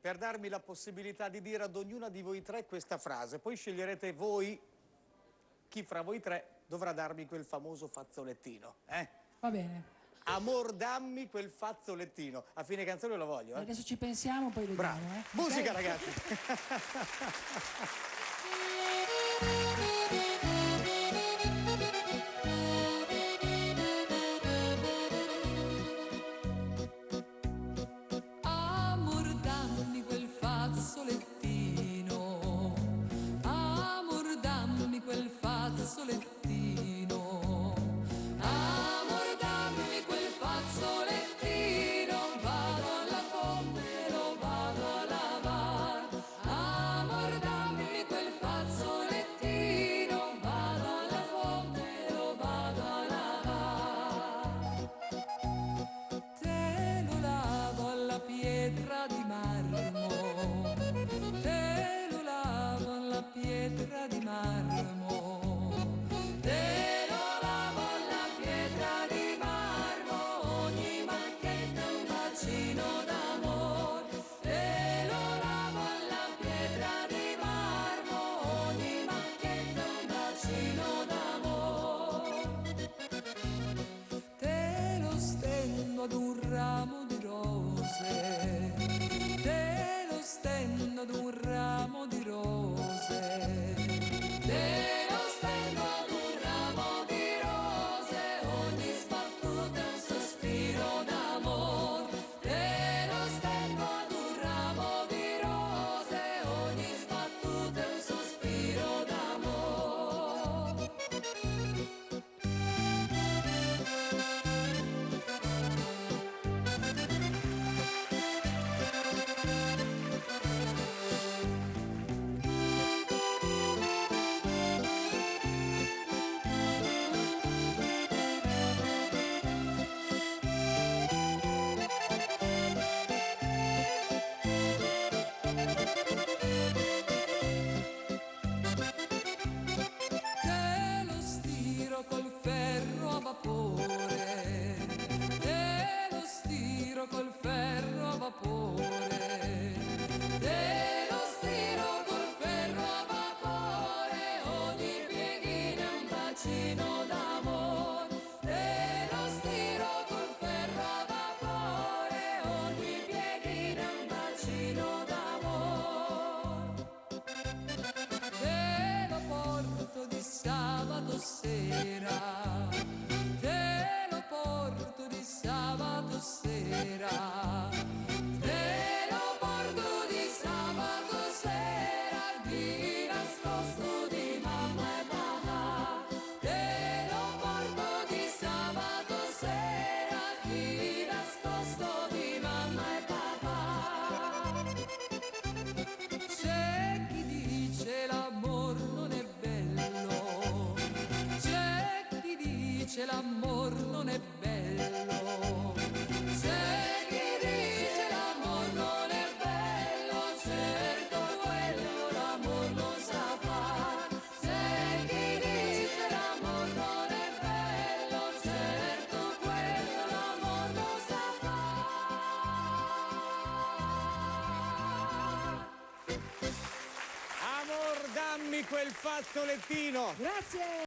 per darmi la possibilità di dire ad ognuna di voi tre questa frase. Poi sceglierete voi chi fra voi tre dovrà darmi quel famoso fazzolettino. Va bene. Amor, dammi quel fazzolettino. A fine canzone lo voglio, Adesso ci pensiamo, poi vediamo. Bravo. Musica, okay? ragazzi. Amor, dammi quel fazzolettino. Amor, dammi quel fazzolettino. Amor, dammi quel fazzolettino. Vado alla fonte, lo vado a lavare. Amor, dammi quel fazzolettino. Vado alla fonte, lo vado a lavare. Te lo lavo alla pietra di marmo. Te lo lavo alla pietra di marmo. Te lo lavo alla pietra di marmo. Ogni manchetto è un bacino d'amor. Te lo lavo alla pietra di marmo. Ogni manchetto è un bacino d'amor. Te lo stendo ad un ramo di rose. Te lo stendo ad un ramo di rose. Te lo stendo ad un ramo di rose. Ogni sbattuta è un sospiro d'amor. Te lo stendo ad un ramo di rose. Ogni sbattuta è un sospiro d'amor. Te lo stiro col ferro a vapore. Te lo stiro col ferro a vapore. Te lo stiro col ferro a vapore. Ogni pieghina è un bacino d'amor. Te lo stiro col ferro a vapore. Ogni pieghina è un bacino d'amor. Te lo porto di sabato sera. Te lo porto di sabato sera. Te lo porto di sabato sera. Di nascosto di mamma e papà. Te lo porto di sabato sera. Di nascosto di mamma e papà. C'è chi dice l'amor non è bello. C'è chi dice l'amor non è bello. C'è chi dice l'amor non è bello. Certo quello l'amor non sa far. C'è chi dice l'amor non è bello. Certo quello l'amor non sa far. Amor, dammi quel fazzolettino. Grazie.